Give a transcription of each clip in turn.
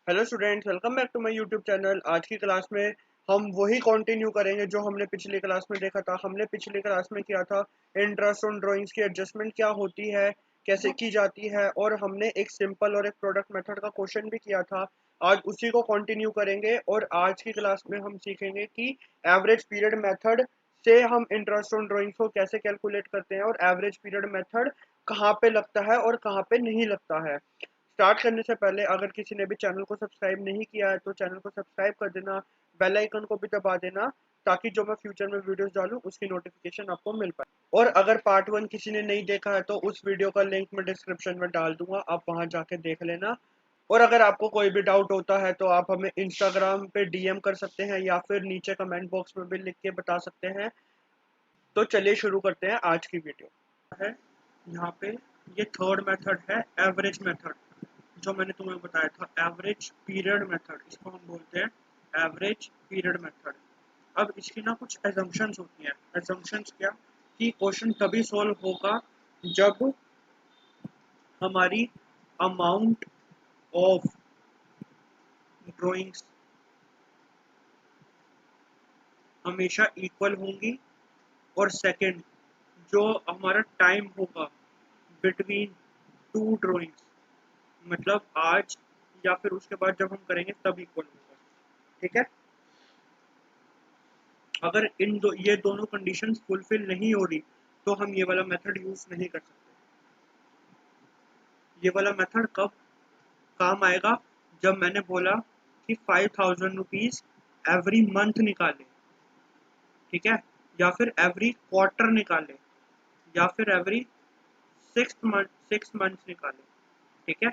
Hello students, welcome back to my YouTube channel. आज की class में हम वही कंटिन्यू करेंगे जो हमने पिछली क्लास में देखा था। हमने पिछली क्लास में किया था इंटरेस्ट ऑन ड्राइंग्स की एडजस्टमेंट क्या होती है, कैसे की जाती है, और हमने एक सिंपल और एक प्रोडक्ट मेथड का क्वेश्चन भी किया था। आज उसी को कंटिन्यू करेंगे और आज की क्लास में हम सीखेंगे कि एवरेज पीरियड मेथड से हम इंटरेस्ट ऑन ड्राइंग्स को कैसे कैलकुलेट करते हैं और एवरेज पीरियड मेथड कहाँ पे लगता है और कहाँ पे नहीं लगता है। स्टार्ट करने से पहले अगर किसी ने भी चैनल को सब्सक्राइब नहीं किया है तो चैनल को सब्सक्राइब कर देना, बेल आइकन को भी दबा देना, ताकि जो मैं फ्यूचर में वीडियोस डालूं उसकी नोटिफिकेशन आपको मिल पाए। और अगर पार्ट वन किसी ने नहीं देखा है तो उस वीडियो का लिंक मैं डिस्क्रिप्शन में डाल दूंगा, आप वहां जाके देख लेना। और अगर आपको कोई भी डाउट होता है तो आप हमें इंस्टाग्राम पे डीएम कर सकते हैं या फिर नीचे कमेंट बॉक्स में भी लिख के बता सकते हैं। तो चलिए शुरू करते हैं आज की वीडियो है। यहाँ पे ये थर्ड मेथड है, एवरेज मेथड, जो मैंने तुम्हें बताया था एवरेज पीरियड मेथड, इसको हम बोलते हैं एवरेज पीरियड मेथड। अब इसकी ना कुछ एजम्पशंस होती हैं। एजम्पशंस क्या कि क्वेश्चन तभी सॉल्व होगा जब हमारी अमाउंट ऑफ ड्राइंग्स हमेशा इक्वल होंगी, और सेकंड जो हमारा टाइम होगा बिटवीन टू ड्राइंग्स, मतलब आज या फिर उसके बाद जब हम करेंगे तब इक्वल होगा। ठीक है। अगर ये दोनों कंडीशंस फुलफिल नहीं हो रही तो हम ये वाला मेथड यूज नहीं कर सकते। ये वाला मेथड कब काम आएगा? जब मैंने बोला कि 5000 रुपीज एवरी मंथ निकाले, ठीक है, या फिर एवरी क्वार्टर निकाले, या फिर एवरी 6 मंथ निकाले। ठीक है,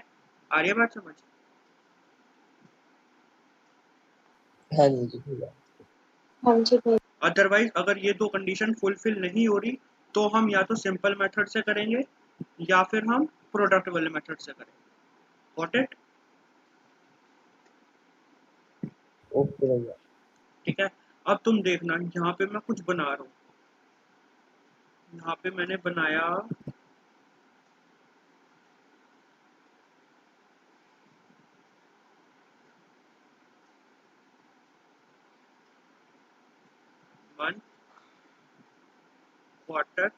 आ रही है बात समझ? हाँ जी भैया। हाँ जी भैया। अदरवाइज अगर ये दो कंडीशन फुलफिल नहीं हो रही तो हम या तो सिंपल मेथड से करेंगे या फिर हम प्रोडक्ट वाले मेथड से करेंगे। Got it? ओके भैया। ठीक है। अब तुम देखना, यहाँ पे मैं कुछ बना रहा हूँ। यहाँ पे मैंने बनाया मंथ, क्वार्टर,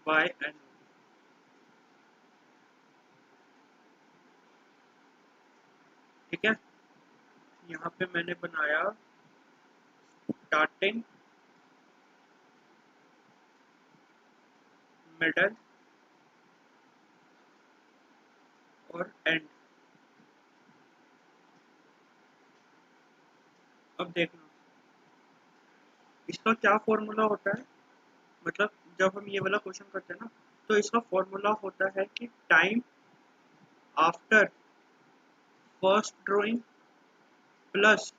बाय एन। ठीक है। यहाँ पे मैंने बनाया स्टार्टिंग, मिडल और एंड। अब देखना इसका क्या फॉर्मूला होता है। मतलब जब हम ये वाला क्वेश्चन करते हैं ना, तो इसका फॉर्मूला होता है कि time after first drawing plus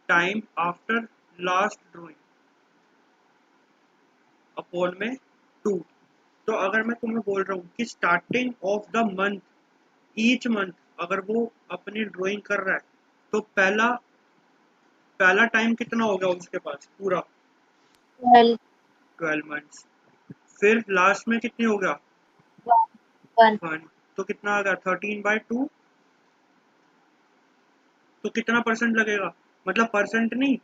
time after last drawing upon में 2। तो अगर मैं तुम्हें बोल रहा हूँ कि starting of the month, each month अगर वो अपनी ड्राइंग कर रहा है तो पहला पहला टाइम कितना हो गया उसके पास पूरा? 12 12 मंथ्स। फिर लास्ट में कितनी हो गया? 1 वन। तो कितना आ गया? 13/2। तो कितना परसेंट लगेगा? मतलब परसेंट नहीं,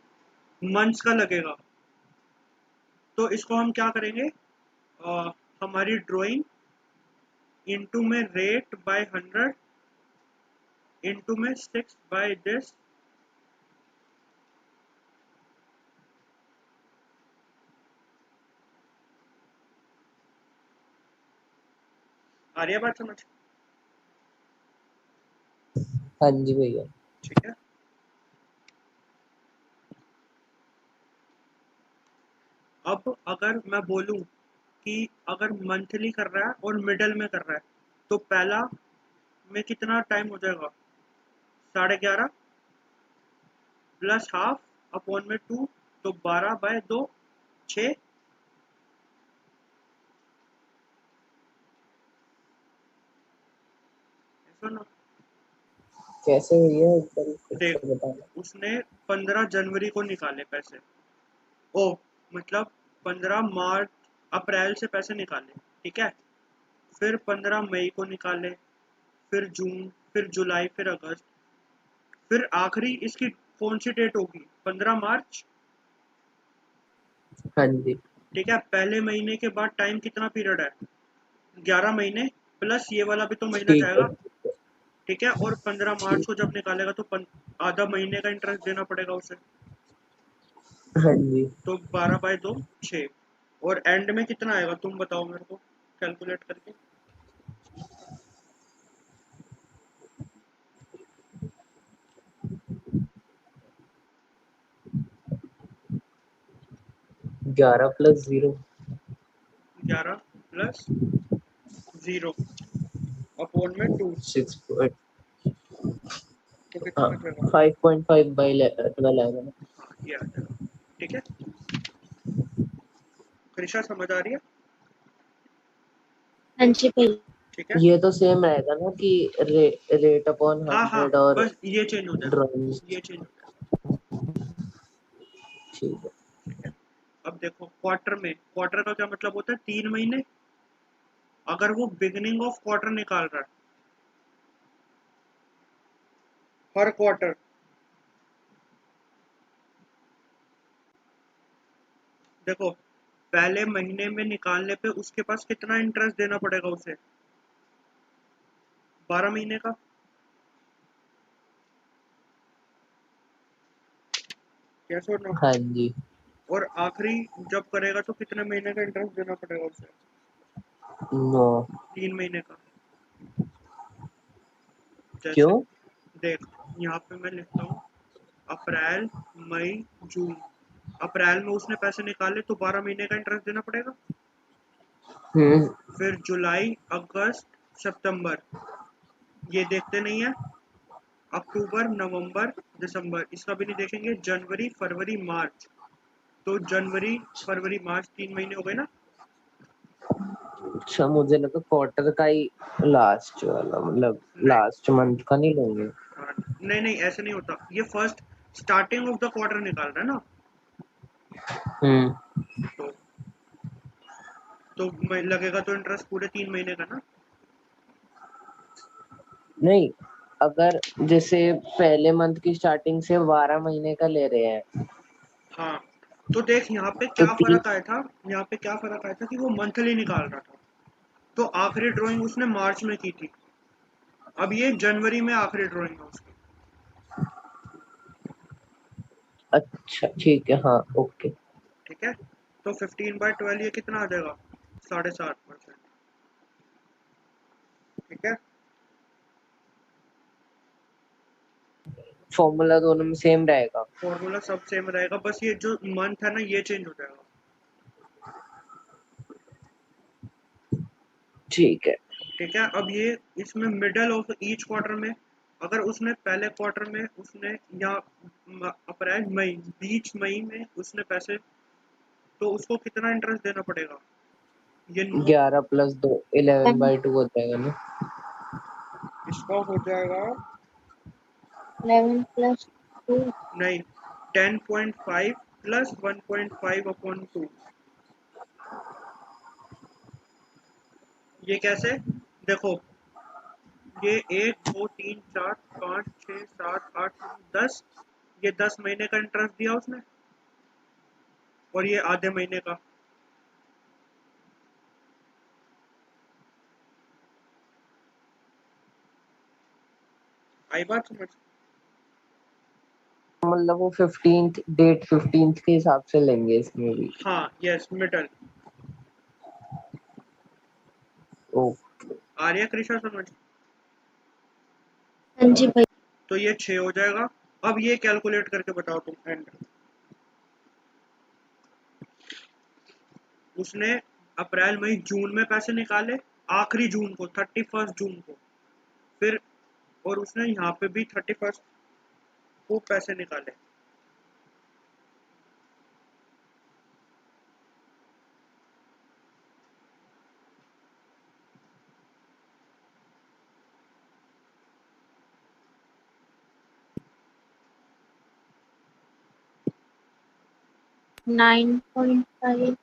मंथ्स का लगेगा। तो इसको हम क्या करेंगे, हमारी ड्राइंग इनटू में रेट बाय 100 इनटू में 6 बाय दिस। आ रही है बात समझ? हाँ जी भैया। ठीक है। अब अगर मैं बोलूं कि अगर मंथली कर रहा है और मिडल में कर रहा है तो पहला में कितना टाइम हो जाएगा? 11.5 प्लस हाफ अपॉन में 2, तो 12/2, 6। ऐसा ना? कैसे भैया, एक बार फिर देख, से बताना। उसने 15 जनवरी को निकाले पैसे। ओ, मतलब 15 मार्च अप्रैल से पैसे निकाले। ठीक है। फिर 15 मई को निकाले, फिर जून, फिर जुलाई, फिर अगस्त, फिर आखिरी इसकी कौन सी डेट होगी? 15 मार्च। हाँ जी ठीक है, पहले महीने के बाद टाइम कितना पीरियड है? 11 महीने, प्लस ये वाला भी तो महीना ठीक है। जाएगा। ठीक है, और 15 मार्च को जब निकालेगा तो आधा महीने का इंटरेस्ट देना पड़ेगा उसे। हाँ जी। तो 12/2 6। और एंड में कितना आएगा तुम बताओ मेरे को कैलकुलेट करके। 11+0। 11+0 अपॉन में 2। 6 तो कितना हाँ बचेगा? 5.5/12 आएगा ना। हाँ, ये आ जाएगा। ठीक है, कृषा समझ आ रही है? हाँ जी भैया। ठीक है, ये तो सेम रहेगा ना कि रेट अपॉन हाँ हाँ, 100 और बस ये चेंज हो जाएगा, ड्राइंग। ये चेंज हो जाएगा। ठीक है। ठीक है, अब देखो क्वार्टर में, क्वार्टर का क्या मतलब होता है? 3 महीने। अगर वो बिगिनिंग ऑफ क्वार्टर निकाल रहा है, हर क्वार्टर, देखो पहले महीने में निकालने पे उसके पास कितना इंटरेस्ट देना पड़ेगा उसे? 12 महीने का। कैसे होना? हाँ जी। और आखिरी जब करेगा तो कितने महीने का इंटरेस्ट देना पड़ेगा उसे? 9। 3 महीने का। जैसे क्यों? देख, यहाँ पे मैं लिखता हूँ अप्रैल, मई, जून। अप्रैल में उसने पैसे निकाले तो 12 महीने का इंटरेस्ट देना पड़ेगा। हम्म। फिर जुलाई, अगस्त, सितंबर, ये देखते नहीं है। अक्टूबर, नवंबर, दिसंबर, इसका भी नहीं देखेंगे। जनवरी, फरवरी, मार्च, तो जनवरी, फरवरी, मार्च 3 महीने हो गए ना। अच्छा, मुझे लगा क्वार्टर का ही लास्ट वाला, मतलब नहीं, लास्ट मंथ का नहीं लेंगे। हाँ, नहीं नहीं, ऐसे नहीं होता। ये first starting of the quarter निकाल रहा है ना। हम्म। तो लगेगा तो इंटरेस्ट पूरे 3 महीने का ना। नहीं, अगर जैसे पहले मंथ की स्टार्टिंग से 12 महीने का ले रहे हैं हाँ, तो देख यहाँ पे तो क्या तीन। फर्क आया था। यहाँ पे क्या फर्क आया था कि वो मंथली निकाल रहा था, तो आखिरी ड्राइंग उसने मार्च में की थी। अब ये जनवरी में आखिरी ड्राइंग है उसकी। अच्छा ठीक है, हाँ ओके। ठीक है, तो 15/12 ये कितना आ जाएगा? 7.5%। ठीक है, फॉर्मूला दोनों में सेम रहेगा। फॉर्मूला सब सेम रहेगा, बस ये जो मंथ है ना ये चेंज हो जाएगा। ठीक है। ठीक है, अब ये इसमें मिडल ऑफ ईच क्वार्टर में, अगर उसने पहले क्वार्टर में उसने या अप्रैल मई, बीच मई में उसने पैसे, तो उसको कितना इंटरेस्ट देना पड़ेगा? ये 9। 11+2 11/2 हो जाएगा ना। इसका हो जाएगा 11+2। नहीं, 10.5 प्लस 1.5/2। ये कैसे? देखो, ये 1 2 3 4 5 6 7 8 9 10, ये 10 महीने का इंटरेस्ट दिया उसने, और ये आधे महीने का। आई बात समझ? मतलब वो 15th के हिसाब से लेंगे इसमें भी। हाँ, यस, मिडल। ओ। आर्या कृष्णा समझ? हाँ जी भैया। तो ये 6 हो जाएगा। अब ये कैलकुलेट करके बताओ तुम एंड। उसने अप्रैल मई जून में पैसे निकाले, आखिरी जून को, 31 जून को। फिर और उसने यहाँ पे भी 31 को पैसे निकाले। Nine point five.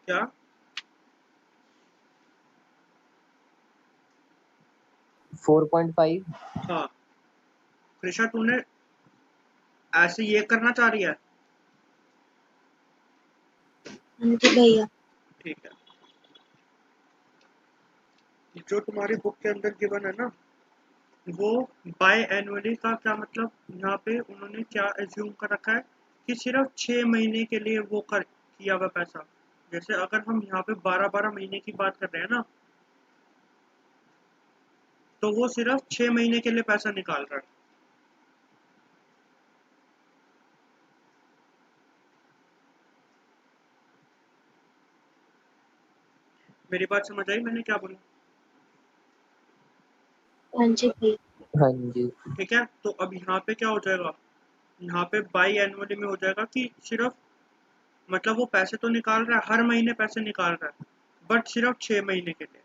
क्या? 4.5। हाँ कृषा, तूने ऐसे ये करना चाह रही है? हाँ जी भैया। ठीक है, जो तुम्हारी बुक के अंदर गिवन है ना, वो बाय एनुअली का क्या मतलब, यहाँ पे उन्होंने क्या एज्यूम कर रखा है कि सिर्फ 6 महीने के लिए वो कर किया हुआ पैसा। जैसे अगर हम यहाँ पे 12-12 महीने की बात कर रहे हैं ना, तो वो सिर्फ 6 महीने के लिए पैसा निकाल रहा है। मेरी बात समझ आई मैंने क्या बोला? हाँ जी भैया। हाँ जी। ठीक है, तो अब यहाँ पे क्या हो जाएगा, यहाँ पे बाई एनुअली में हो जाएगा कि सिर्फ मतलब वो पैसे तो निकाल रहा है, हर महीने पैसे निकाल रहा है, बट सिर्फ 6 महीने के लिए।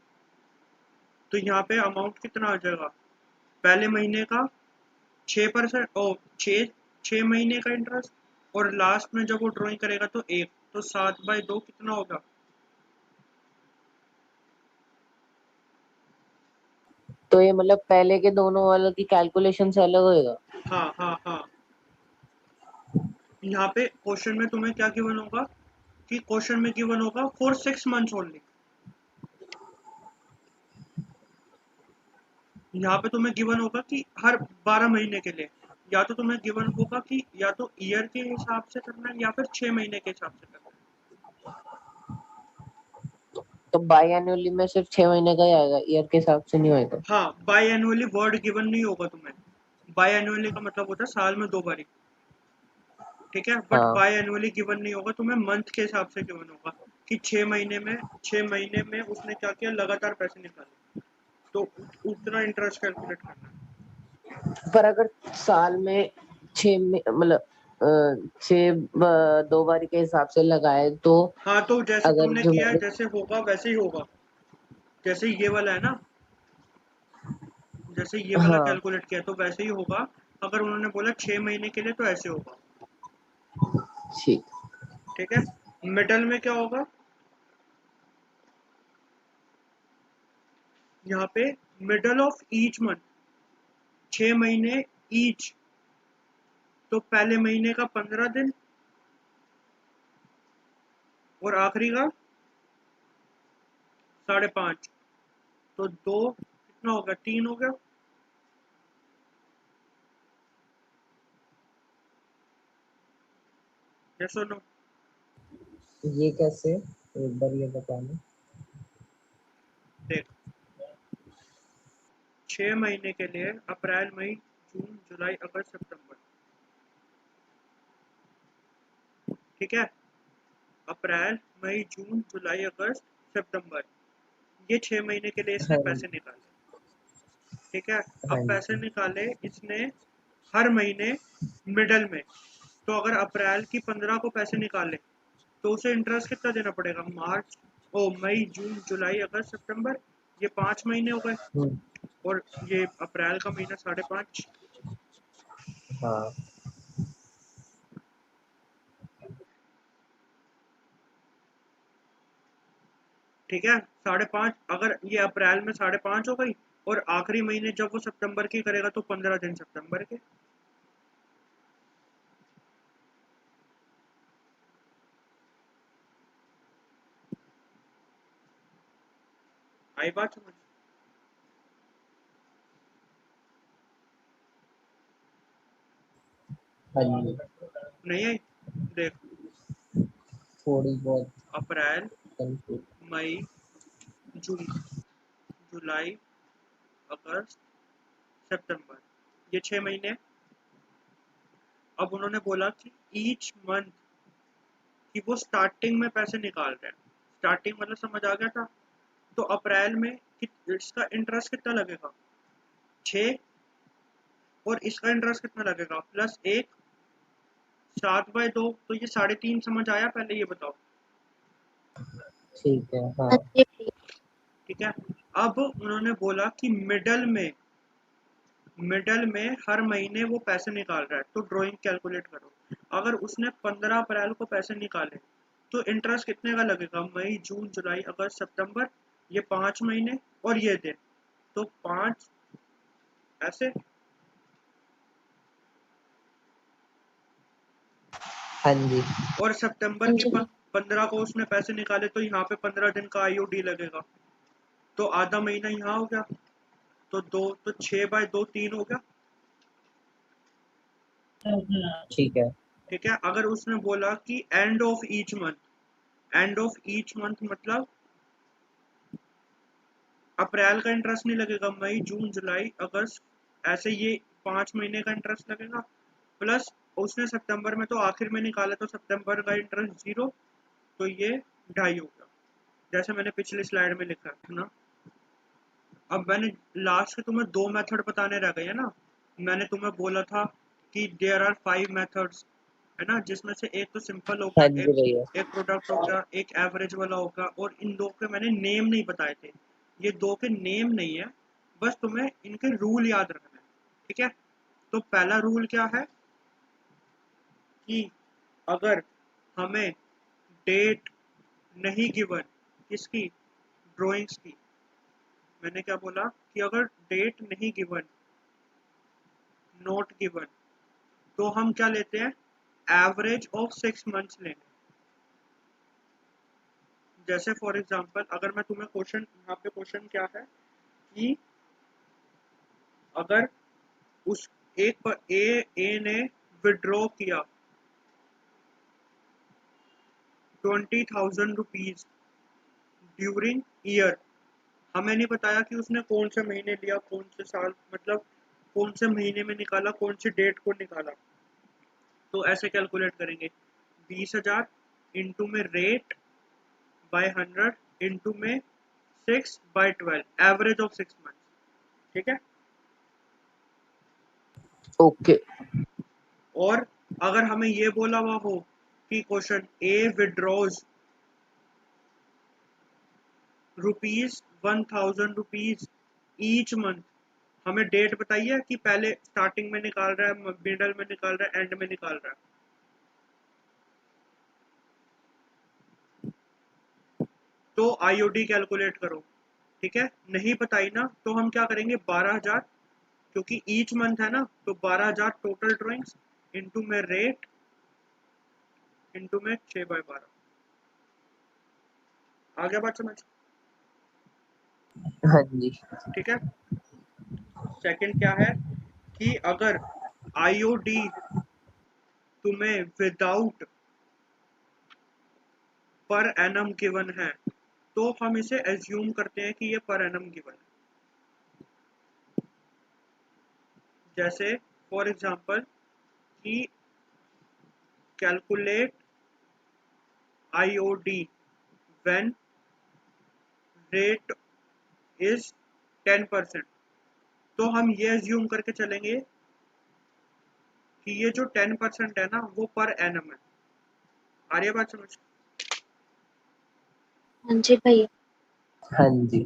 तो यहाँ पे अमाउंट कितना आ जाएगा, पहले महीने का 6% ओ 6 महीने का इंटरेस्ट, और लास्ट में जब वो ड्राइंग करेगा तो 1, तो 7/2 कितना होगा? तो ये मतलब पहले के दोनों वालों की कैलकुलेशन से अलग होएगा। हाँ हाँ हाँ, यहाँ पे क्वेश्चन में तुम्हें क्या गिवन होगा कि क्वेश्चन में गिवन होगा फॉर 6 मंथ्स ओनली। यहाँ पे तुम्हें गिवन होगा कि हर 12 महीने के लिए, या तो तुम्हें गिवन होगा कि या तो ईयर के हिसाब से करना है या फिर 6 महीने के हिसाब से करना है। तो बाई एनुअली में सिर्फ 6 महीने का ही आएगा, ईयर के हिसाब से नहीं होएगा। हाँ, बाई एनुअली वर्ड गिवन नहीं होगा तुम्हें। बाई एनुअली का मतलब होता है साल में 2 बारी, ठीक है, बट हाँ बाई एनुअली गिवन नहीं होगा तुम्हें, मंथ के हिसाब से गिवन होगा कि 6 महीने में उसने क्या किया, लगातार पैसे निकाले, तो उतना इंटरेस्ट कैलकुलेट करना है। पर अगर साल में मतलब 2 बारी के हिसाब से लगाए तो हाँ, तो जैसे अगर तुमने जो किया है मैंने जैसे होगा वैसे ही होगा, जैसे ये वाला है ना, जैसे ये वाला हाँ कैलकुलेट किया तो वैसे ही होगा। अगर उन्होंने बोला 6 महीने के लिए तो ऐसे होगा, ठीक। ठीक है। मिडल में क्या होगा, यहाँ पे मिडल ऑफ ईच मंथ, 6 महीने ईच, तो पहले महीने का 15 दिन और आखिरी का 5.5, तो 2 कितना हो गया, 3 हो गया। यस और नो? ये कैसे, एक बार ये बताना। देख, 6 महीने के लिए अप्रैल मई जून जुलाई अगस्त सितंबर, ठीक है, अप्रैल मई जून जुलाई अगस्त सितंबर, ये 6 महीने के लिए इसने हाँ पैसे निकाले, ठीक है। अब हाँ पैसे जी। निकाले इसने हर महीने मिडल में, तो अगर अप्रैल की 15 को पैसे निकाले तो उसे इंटरेस्ट कितना देना पड़ेगा, मई जून जुलाई अगस्त सितंबर, ये 5 महीने हो गए, हम्म, और ये अप्रैल का महीना 5.5, हाँ ठीक है। 5.5, अगर ये अप्रैल में 5.5 हो गई, और आखिरी महीने जब वो सितंबर की करेगा तो 15 दिन सितंबर के। आई बात समझ? हाँ जी। नहीं आई? देख, थोड़ी बहुत अप्रैल कंफ्यूज। मई जून जुलाई अगस्त सितंबर, ये 6 महीने। अब उन्होंने बोला कि ईच मंथ कि वो स्टार्टिंग में पैसे निकाल रहे हैं, स्टार्टिंग मतलब समझ आ गया था। तो अप्रैल में इसका इंटरेस्ट कितना लगेगा, 6, और इसका इंटरेस्ट कितना लगेगा +1, 7/2, तो ये 3.5 समझ आया, पहले ये बताओ। ठीक है हाँ। हाँ जी भैया। ठीक है, अब उन्होंने बोला कि मिडल में हर महीने वो पैसे निकाल रहा है, तो ड्राइंग कैलकुलेट करो। अगर उसने 15 अप्रैल को पैसे निकाले तो इंटरेस्ट कितने का लगेगा, मई जून जुलाई अगस्त सितंबर, ये 5 महीने और ये दिन, तो 5 ऐसे। हाँ जी। और सितंबर हाँ की जी भैया। 15 को उसने पैसे निकाले तो यहाँ पे 15 दिन का आईओडी लगेगा, तो आधा महीना यहाँ हो गया, तो 6/2 3 हो गया। ठीक है। ठीक है। अगर उसने बोला कि end of each month, end of each month मतलब अप्रैल का इंटरेस्ट नहीं लगेगा, मई जून जुलाई अगस्त, ऐसे ये 5 महीने का इंटरेस्ट लगेगा, प्लस उसने सितंबर में तो आखिर में निकाला तो सितंबर का इंटरेस्ट 0, तो ये 2.5 हो गया, जैसे मैंने पिछली स्लाइड में लिखा है ना। अब मैंने लास्ट के तुम्हें 2 मेथड बताने रह गए हैं ना। मैंने तुम्हें बोला था कि देयर आर 5 मेथड्स, है ना, जिसमें से एक तो सिंपल होगा, हाँ जी भैया। एक प्रोडक्ट होगा, एक एवरेज वाला होगा, और इन दो के मैंने नेम नहीं बताए थे। ये दो के नेम नहीं है, बस तुम्हें इनके रूल याद रखना है। ठीक है। तो पहला रूल क्या है कि अगर हमें डेट नहीं गिवन, किसकी, ड्राइंग्स की, मैंने क्या बोला कि अगर डेट नहीं गिवन, नोट गिवन, तो हम क्या लेते हैं, एवरेज ऑफ 6 मंथ्स लेंगे। जैसे फॉर एग्जांपल अगर मैं तुम्हें क्वेश्चन, यहाँ पे क्वेश्चन क्या है कि अगर उस एक पर ए ने विड्रॉ किया 20,000 रुपीज ड्यूरिंग ईयर, हमें नहीं बताया कि उसने कौन से महीने लिया, कौन से साल, मतलब कौन से महीने में निकाला, कौन सी डेट को निकाला। तो ऐसे कैलकुलेट करेंगे, 20,000 इंटू में रेट बाय 100 इंटू में 6/12, एवरेज ऑफ 6 मंथ। ठीक है। ओके। और अगर हमें ये बोला हुआ हो कि क्वेश्चन ए विड्रॉज ₹1,000 ईच मंथ, हमें डेट बताइए कि पहले स्टार्टिंग में निकाल रहा है, मिडल में निकाल रहा है, एंड में निकाल रहा है, तो आईओडी कैलकुलेट करो। ठीक है। नहीं बताई ना तो हम क्या करेंगे, 12,000, क्योंकि ईच मंथ है ना, तो 12,000 टोटल ड्राइंग्स इंटू में रेट इंटू में 6/12। आ गया बात समझ। हाँ जी। ठीक है। सेकंड क्या है कि अगर आईओडी तुम्हें विदाउट पर एनम गिवन है, तो हम इसे एज्यूम करते हैं कि ये पर एनम गिवन है। जैसे फॉर एग्जांपल कि calculate IOD when rate is 10%, तो हम ये एज्यूम करके चलेंगे कि ये जो 10% है ना वो पर एनम है। आ रही है बात समझ। हाँ जी भैया। हाँ जी।